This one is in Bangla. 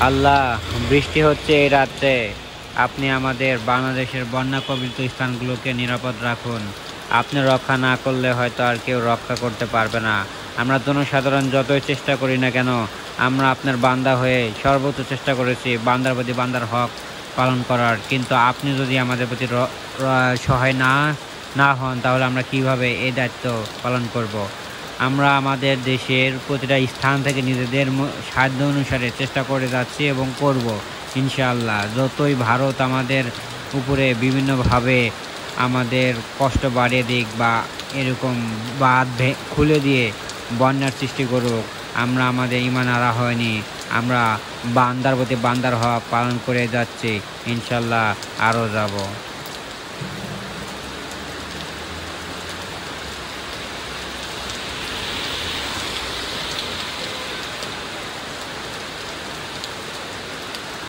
আল্লাহ, বৃষ্টি হচ্ছে এই রাত্রে। আপনি আমাদের বাংলাদেশের বন্যা কবলিত স্থানগুলোকে নিরাপদ রাখুন। আপনি রক্ষা না করলে হয়তো আর কেউ রক্ষা করতে পারবে না। আমরা জনসাধারণ যতই চেষ্টা করি না কেন, আমরা আপনার বান্দা হয়ে সর্বোচ্চ চেষ্টা করেছি বান্দার প্রতি বান্দার হক পালন করার। কিন্তু আপনি যদি আমাদের প্রতি সহায় না হন, তাহলে আমরা কিভাবে এই দায়িত্ব পালন করব? আমরা আমাদের দেশের প্রতিটা স্থান থেকে নিজেদের সাধ্য অনুসারে চেষ্টা করে যাচ্ছি এবং করব ইনশাআল্লাহ। যতই ভারত আমাদের উপরে বিভিন্নভাবে আমাদের কষ্ট বাড়িয়ে দিক বা এরকম বাঁধ খুলে দিয়ে বন্যার সৃষ্টি করুক, আমরা আমাদের ঈমান হারা হয়নি। আমরা বান্দার প্রতি বান্দার হক পালন করে যাচ্ছি, ইনশাআল্লাহ আরও যাব।